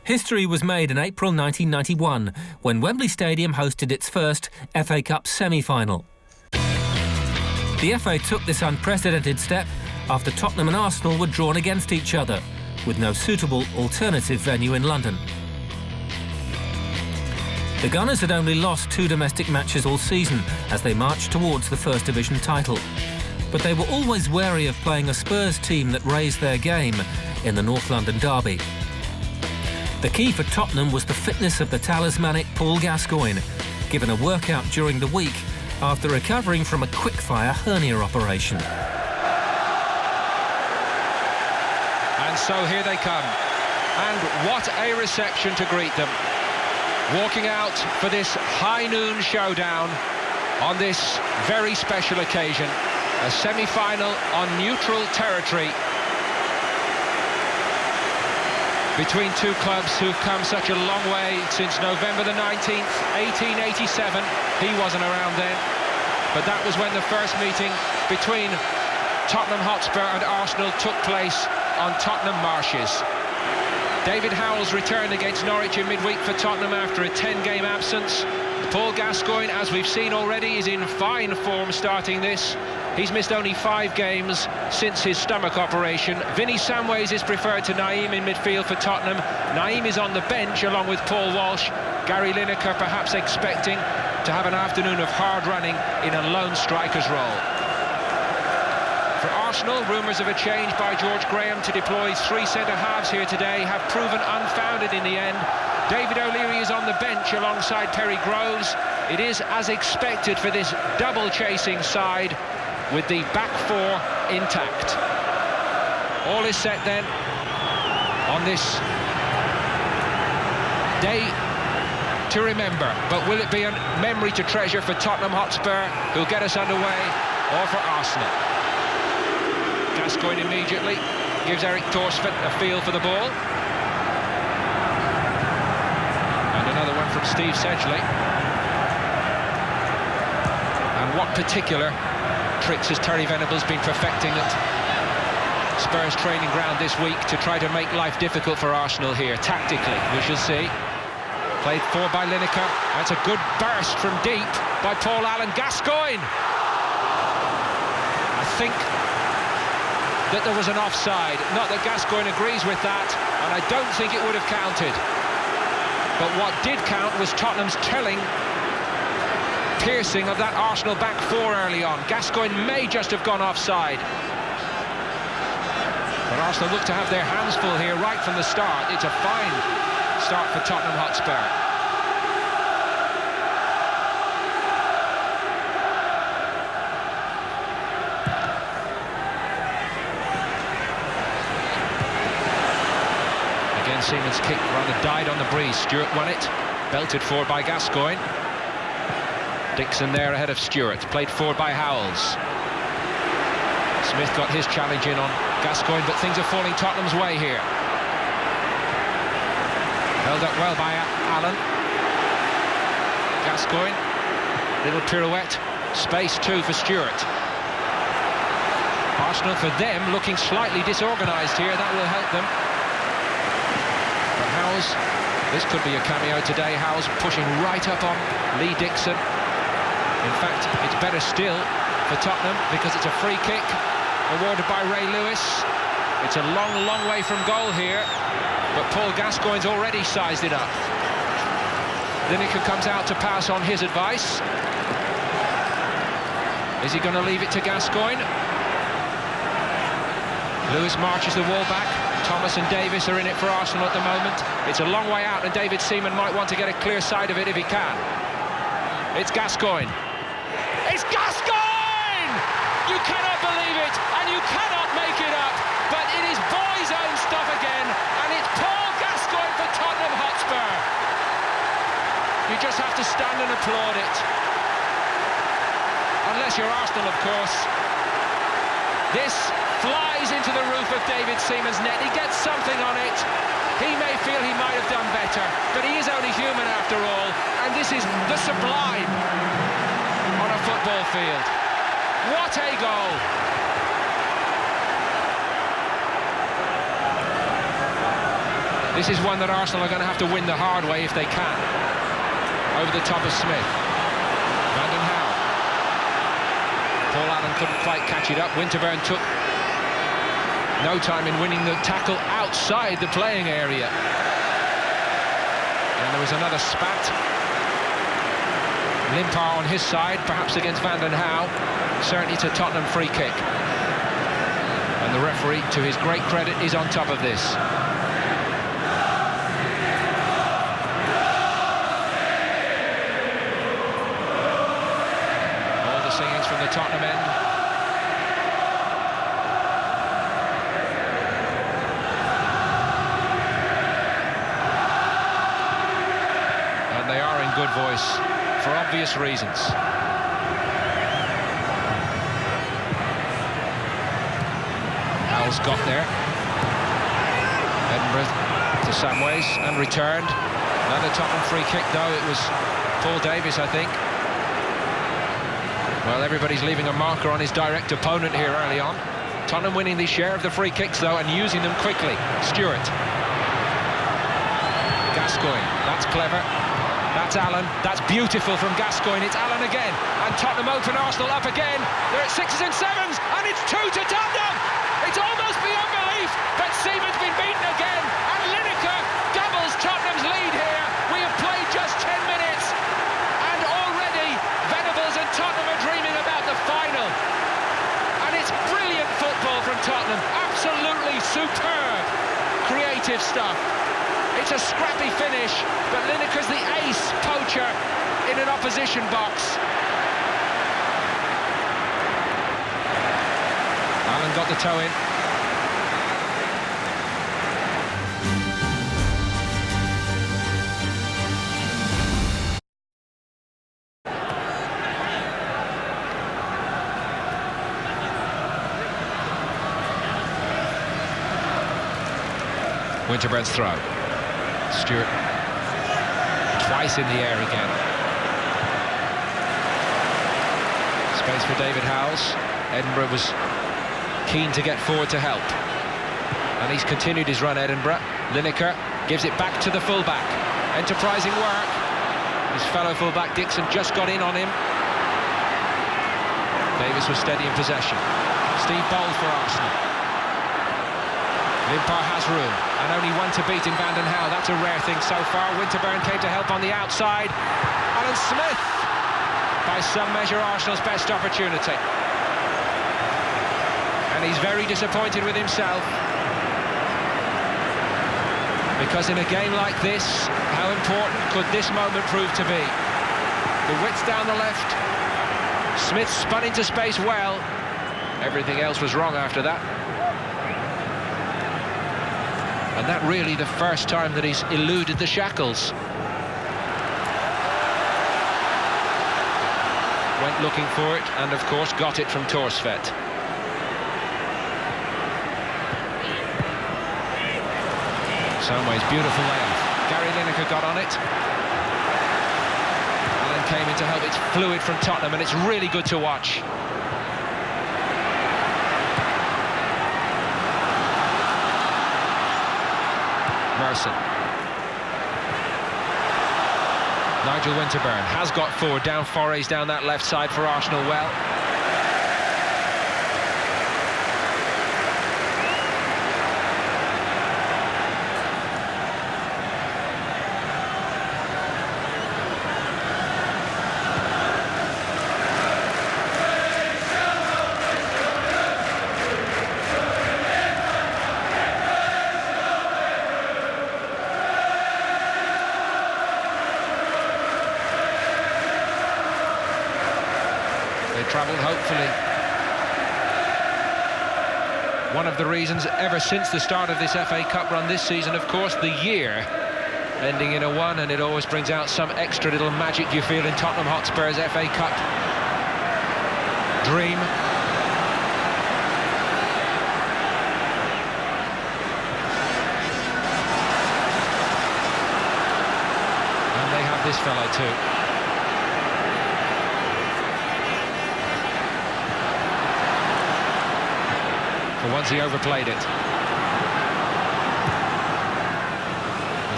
History was made in April 1991 when Wembley Stadium hosted its first FA Cup semi-final. The FA took this unprecedented step after Tottenham and Arsenal were drawn against each other, with no suitable alternative venue in London. The Gunners had only lost 2 domestic matches all season as they marched towards the First Division title. But they were always wary of playing a Spurs team that raised their game in the North London derby. The key for Tottenham was the fitness of the talismanic Paul Gascoigne, given a workout during the week after recovering from a quick-fire hernia operation. And so here they come. And what a reception to greet them. Walking out for this high noon showdown on this very special occasion. A semi-final on neutral territory between two clubs who've come such a long way since November the 19th, 1887. He wasn't around then, but that was when the first meeting between Tottenham Hotspur and Arsenal took place on Tottenham marshes. David Howell's returned against Norwich in midweek for Tottenham after a 10-game absence. Paul Gascoigne, as we've seen already, is in fine form starting this. He's missed only 5 games since his stomach operation. Vinny Samways is preferred to Naeem in midfield for Tottenham. Naeem is on the bench along with Paul Walsh. Gary Lineker perhaps expecting to have an afternoon of hard running in a lone striker's role. For Arsenal, rumours of a change by George Graham to deploy 3 centre-halves here today have proven unfounded in the end. David O'Leary is on the bench alongside Perry Groves. It is as expected for this double-chasing side, with the back 4 intact. All is set then on this day to remember, but will it be a memory to treasure for Tottenham Hotspur, who'll get us underway, or for Arsenal? Gascoigne immediately gives Eric Thorsford a feel for the ball. And another one from Steve Sedgley. And what particular tricks has Terry Venables been perfecting at Spurs training ground this week to try to make life difficult for Arsenal here, tactically, we shall see. Played for by Lineker. That's a good burst from deep by Paul Allen. Gascoigne! I think that there was an offside. Not that Gascoigne agrees with that, and I don't think it would have counted. But what did count was Tottenham's telling piercing of that Arsenal back 4 early on. Gascoigne may just have gone offside. But Arsenal look to have their hands full here right from the start. It's a fine start for Tottenham Hotspur. Again, Seaman's kick rather died on the breeze. Stewart won it, belted forward by Gascoigne. Dixon there ahead of Stewart, played forward by Howells. Smith got his challenge in on Gascoigne, but things are falling Tottenham's way here. Held up well by Allen. Gascoigne, little pirouette, space too for Stewart. Arsenal, for them, looking slightly disorganised here, that will help them. But Howells, this could be a cameo today. Howells pushing right up on Lee Dixon. In fact, it's better still for Tottenham because it's a free kick awarded by Ray Lewis. It's a long, long way from goal here, but Paul Gascoigne's already sized it up. Lineker comes out to pass on his advice. Is he going to leave it to Gascoigne? Lewis marches the wall back. Thomas and Davis are in it for Arsenal at the moment. It's a long way out, and David Seaman might want to get a clear side of it if he can. It's Gascoigne. It's Gascoigne! You cannot believe it, and you cannot make it up, but it is boys' own stuff again, and it's Paul Gascoigne for Tottenham Hotspur. You just have to stand and applaud it. Unless you're Arsenal, of course. This flies into the roof of David Seaman's net. He gets something on it. He may feel he might have done better, but he is only human after all, and this is the sublime on a football field. What a goal! This is one that Arsenal are going to have to win the hard way if they can. Over the top of Smith. Van den Hauwe. Paul Allen couldn't quite catch it up. Winterburn took no time in winning the tackle outside the playing area. And there was another spat. Limpar on his side, perhaps against Van den Hauwe. Certainly it's a Tottenham free kick. And the referee, to his great credit, is on top of this. All the singings from the Tottenham end. And they are in good voice, for obvious reasons. Al's got there. Edinburgh to Samways and returned. Another Tottenham free kick, though. It was Paul Davies, I think. Well, everybody's leaving a marker on his direct opponent here early on. Tottenham winning the share of the free kicks, though, and using them quickly. Stewart. Gascoigne. That's clever. That's Allen. That's beautiful from Gascoigne. It's Allen again. And Tottenham open Arsenal up again. They're at 6s and 7s, and it's 2 to Tottenham. It's almost beyond belief, but Seaman's been beaten again, and Lineker doubles Tottenham's lead here. We have played just 10 minutes, and already Venables and Tottenham are dreaming about the final. And it's brilliant football from Tottenham. Absolutely superb, creative stuff. It's a scrappy finish, but Lineker's the ace poacher in an opposition box. Allen got the toe in. Winterburn's throw. Stewart twice in the air again. Space for David Howells. Edinburgh was keen to get forward to help. And he's continued his run, Edinburgh. Lineker gives it back to the fullback. Enterprising work. His fellow fullback Dixon just got in on him. Davis was steady in possession. Steve Bold for Arsenal. Limpar has room, and only one to beat in Van den Hauwe. That's a rare thing so far. Winterburn came to help on the outside. Alan Smith, by some measure, Arsenal's best opportunity. And he's very disappointed with himself. Because in a game like this, how important could this moment prove to be? The width down the left. Smith spun into space well. Everything else was wrong after that. And that really the first time that he's eluded the shackles. Went looking for it, and of course got it from Torsvedt. Samways, beautiful layoff. Gary Lineker got on it. Allen came in to help. It's fluid from Tottenham, and it's really good to watch. Merson. Nigel Winterburn has got forward, down Forays down that left side for Arsenal well. Travelled hopefully. One of the reasons ever since the start of this FA Cup run this season, of course, the year ending in a 1, and it always brings out some extra little magic you feel in Tottenham Hotspur's FA Cup dream. And they have this fellow too. Once he overplayed it.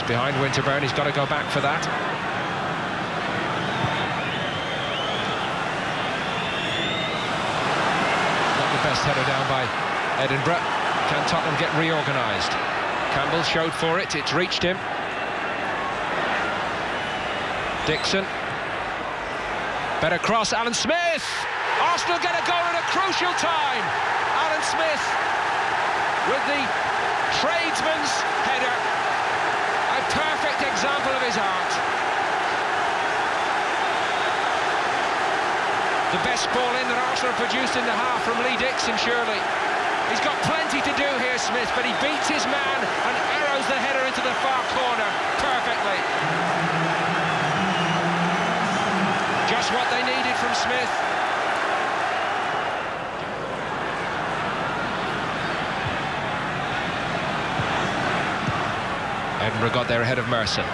behind Winterburn, he's got to go back for that. Not the best header down by Edinburgh. Can Tottenham get reorganised? Campbell showed for it, it's reached him. Dixon. Better cross, Alan Smith! Arsenal get a goal at a crucial time! Alan Smith with the tradesman's header. A perfect example of his art. The best ball in that Arsenal produced in the half from Lee Dixon, surely. He's got plenty to do here, Smith, but he beats his man and arrows the header into the far corner perfectly. Just what they needed from Smith. Edinburgh got there ahead of Merson.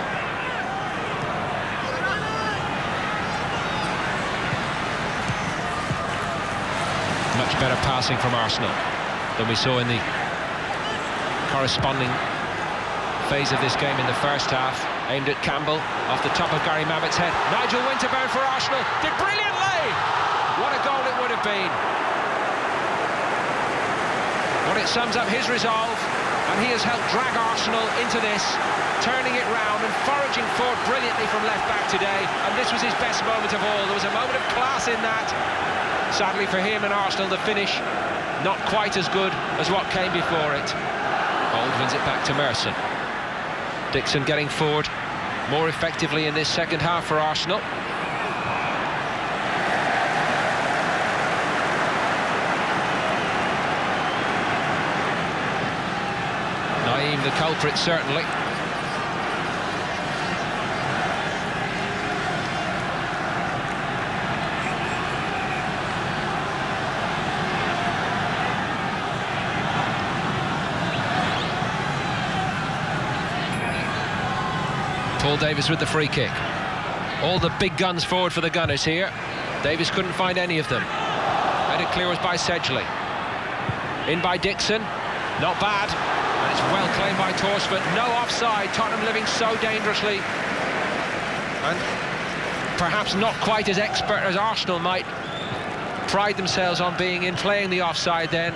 Much better passing from Arsenal than we saw in the corresponding phase of this game in the first half. Aimed at Campbell, off the top of Gary Mabbott's head. Nigel Winterburn for Arsenal, did brilliantly! What a goal it would have been. Well, it sums up his resolve, and he has helped drag Arsenal into this, turning it round and foraging forward brilliantly from left-back today, and this was his best moment of all. There was a moment of class in that. Sadly for him and Arsenal, the finish not quite as good as what came before it. Old wins it back to Merson. Dixon getting forward more effectively in this second half for Arsenal. Naeem the culprit, certainly. Paul Davis with the free kick. All the big guns forward for the Gunners here. Davis couldn't find any of them. Headed clear was by Sedgley. In by Dixon. Not bad. And it's well claimed by Torsford. No offside. Tottenham living so dangerously. And perhaps not quite as expert as Arsenal might pride themselves on being in playing the offside then.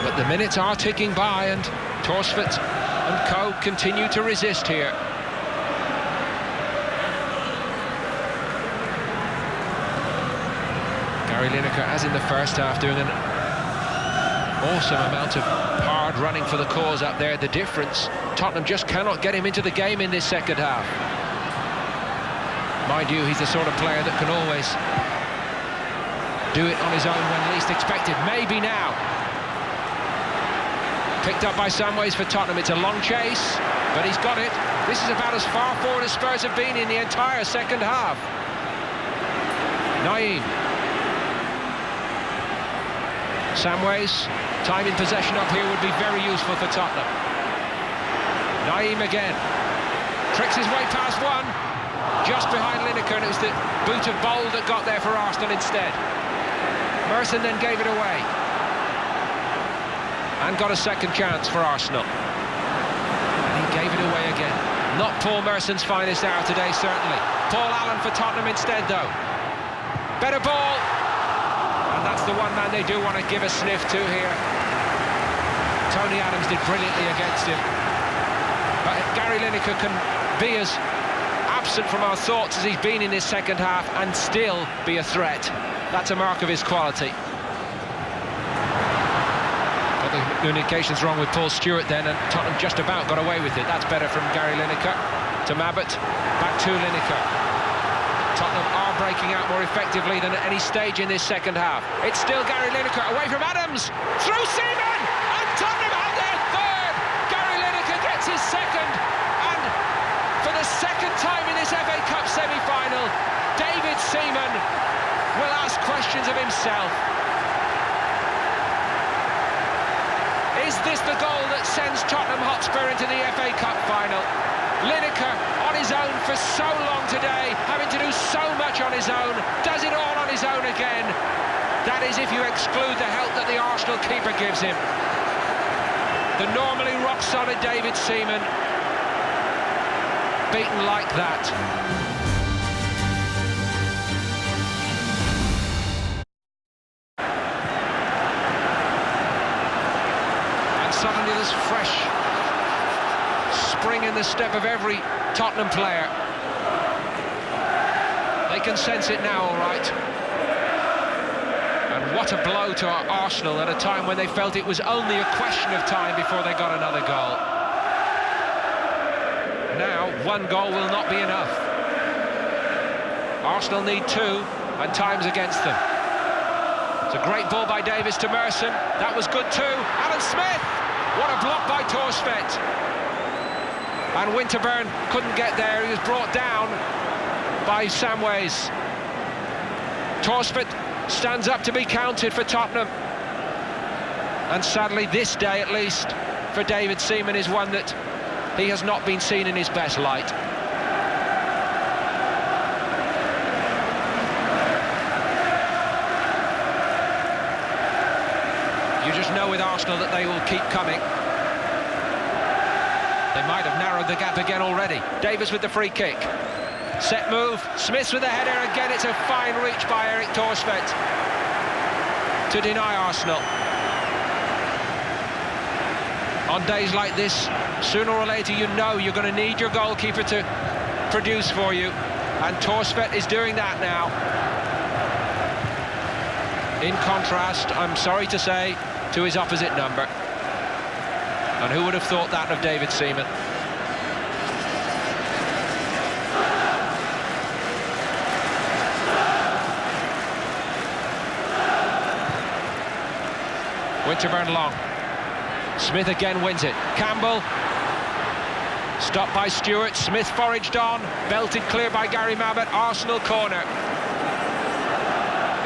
But the minutes are ticking by, and Torsford and co continue to resist here. Gary Lineker, as in the first half, doing an awesome amount of hard running for the cause up there. The difference, Tottenham just cannot get him into the game in this second half. Mind you, he's the sort of player that can always do it on his own when least expected. Maybe now. Picked up by Samways for Tottenham. It's a long chase, but he's got it. This is about as far forward as Spurs have been in the entire second half. Naeem. Samways, time in possession up here would be very useful for Tottenham. Naeem again. Tricks his way past one. Just behind Lineker, and it was the boot of Bold that got there for Arsenal instead. Merson then gave it away. And got a second chance for Arsenal. And he gave it away again. Not Paul Merson's finest hour today, certainly. Paul Allen for Tottenham instead, though. Better ball. And that's the one man they do want to give a sniff to here. Tony Adams did brilliantly against him. But Gary Lineker can be as absent from our thoughts as he's been in this second half and still be a threat. That's a mark of his quality. The communications wrong with Paul Stewart then, and Tottenham just about got away with it. That's better from Gary Lineker to Mabbott, back to Lineker. Tottenham are breaking out more effectively than at any stage in this second half. It's still Gary Lineker away from Adams, through Seaman, and Tottenham have their third. Gary Lineker gets his second, and for the second time in this FA Cup semi-final, David Seaman will ask questions of himself. Is this the goal that sends Tottenham Hotspur into the FA Cup final? Lineker on his own for so long today, having to do so much on his own, does it all on his own again. That is if you exclude the help that the Arsenal keeper gives him. The normally rock-solid David Seaman beaten like that. And suddenly there's fresh spring in the step of every Tottenham player. They can sense it now, all right. And what a blow to Arsenal at a time when they felt it was only a question of time before they got another goal. Now, one goal will not be enough. Arsenal need two, and time's against them. It's a great ball by Davis to Merson. That was good too. Alan Smith! What a block by Torsfett. And Winterburn couldn't get there. He was brought down by Samways. Torsfett stands up to be counted for Tottenham. And sadly, this day at least, for David Seaman is one that he has not been seen in his best light. You just know with Arsenal that they will keep coming. They might have narrowed the gap again already. Davis with the free kick. Set move, Smith's with the header again. It's a fine reach by Eric Torsfett to deny Arsenal. On days like this, sooner or later you know you're going to need your goalkeeper to produce for you, and Torsfett is doing that now. In contrast, I'm sorry to say, to his opposite number. And who would have thought that of David Seaman? Winterburn long. Smith again wins it. Campbell. Stopped by Stewart. Smith foraged on. Belted clear by Gary Mabbott. Arsenal corner.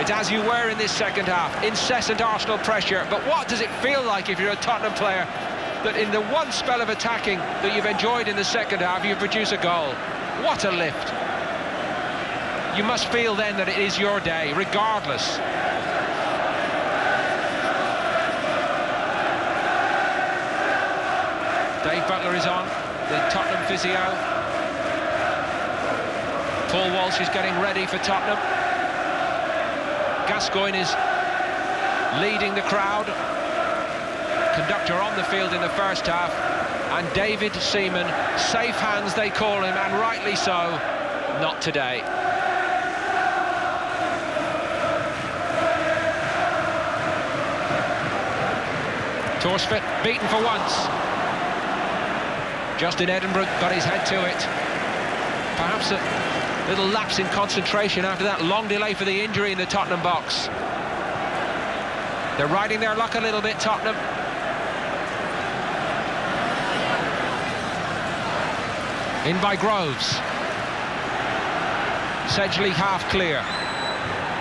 It's as you were in this second half. Incessant Arsenal pressure. But what does it feel like if you're a Tottenham player that in the one spell of attacking that you've enjoyed in the second half, you produce a goal? What a lift. You must feel then that it is your day, regardless. Dave Butler is on, the Tottenham physio. Paul Walsh is getting ready for Tottenham. Gascoigne is leading the crowd. Conductor on the field in the first half. And David Seaman, safe hands they call him, and rightly so, not today. Torsfett beaten for once. Justin Edinburgh got his head to it. Perhaps a little lapse in concentration after that long delay for the injury in the Tottenham box. They're riding their luck a little bit, Tottenham. In by Groves. Sedgley half clear.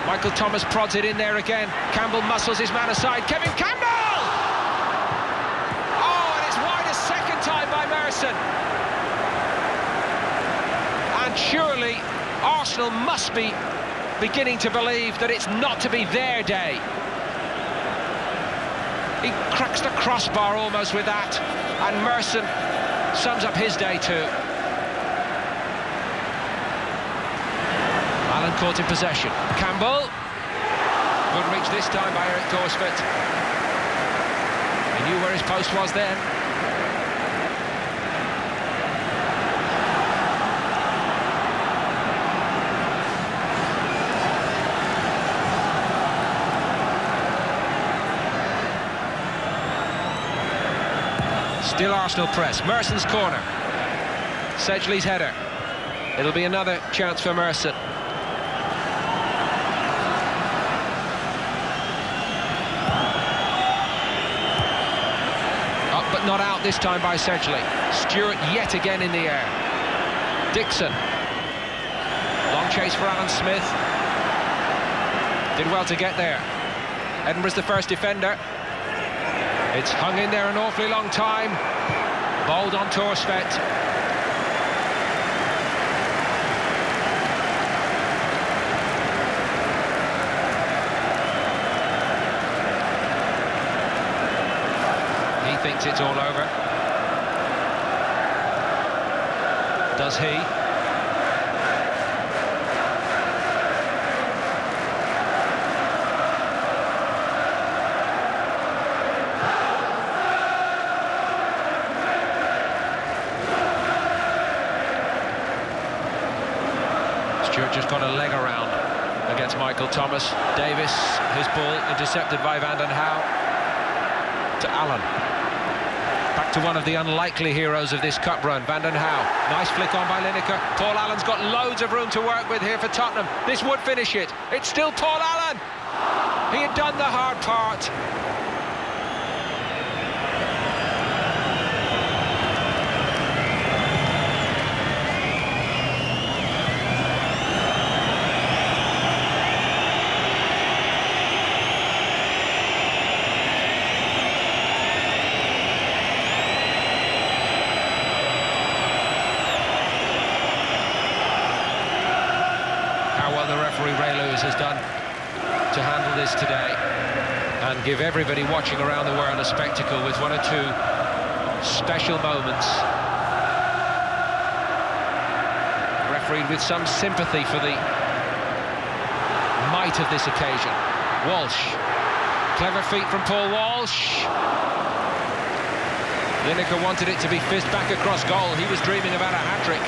Michael Thomas prods it in there again. Campbell muscles his man aside. Kevin Campbell! Time by Merson. And surely Arsenal must be beginning to believe that it's not to be their day. He cracks the crossbar almost with that, and Merson sums up his day too. Allen caught in possession. Campbell. Good reach this time by Eric Torsfett. He knew where his post was then. Still Arsenal press. Merson's corner. Sedgley's header. It'll be another chance for Merson. Up but not out this time by Sedgley. Stewart yet again in the air. Dixon. Long chase for Alan Smith. Did well to get there. Edinburgh's the first defender. It's hung in there an awfully long time. Bowled on Torsfett. He thinks it's all over. Does he? Stewart just got a leg around against Michael Thomas. Davis, his ball intercepted by Van den Hauwe to Allen. Back to one of the unlikely heroes of this cup run, Van den Hauwe. Nice flick on by Lineker. Paul Allen's got loads of room to work with here for Tottenham. This would finish it. It's still Paul Allen. He had done the hard part. Has done to handle this today and give everybody watching around the world a spectacle with one or two special moments. Refereed with some sympathy for the might of this occasion. Walsh, clever feet from Paul Walsh. Lineker wanted it to be fizzed back across goal. He was dreaming about a hat-trick.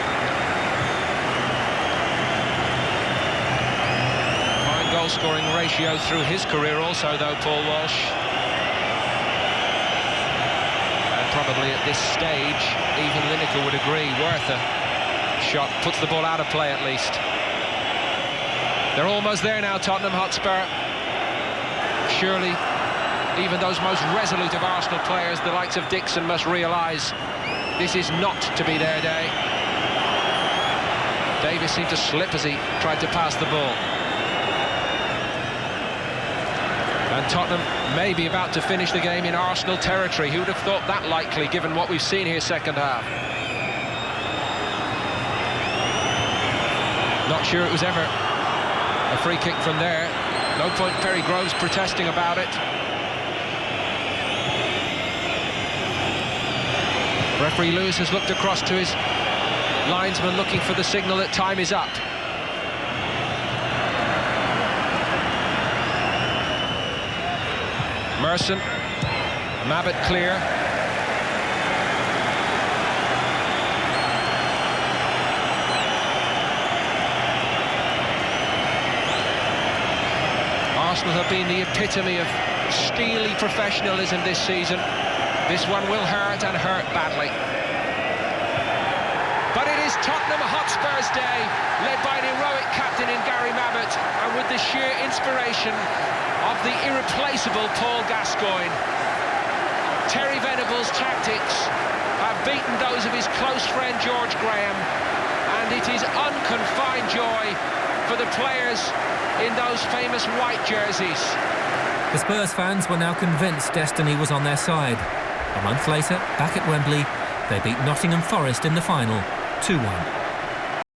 Goal-scoring ratio through his career also, though, Paul Walsh. And probably at this stage, even Lineker would agree, worth a shot. Puts the ball out of play at least. They're almost there now, Tottenham Hotspur. Surely, even those most resolute of Arsenal players, the likes of Dixon, must realise this is not to be their day. Davis seemed to slip as he tried to pass the ball. And Tottenham may be about to finish the game in Arsenal territory. Who would have thought that likely, given what we've seen here second half? Not sure it was ever a free kick from there. No point Perry Groves protesting about it. Referee Lewis has looked across to his linesman, looking for the signal that time is up. Merson, Mabbutt clear. Arsenal have been the epitome of steely professionalism this season. This one will hurt, and hurt badly. But it is Tottenham Hotspur's day, led by an heroic captain in Gary Mabbutt, and with the sheer inspiration of the irreplaceable Paul Gascoigne. Terry Venables' tactics have beaten those of his close friend George Graham, and it is unconfined joy for the players in those famous white jerseys. The Spurs fans were now convinced destiny was on their side. A month later, back at Wembley, they beat Nottingham Forest in the final, 2-1.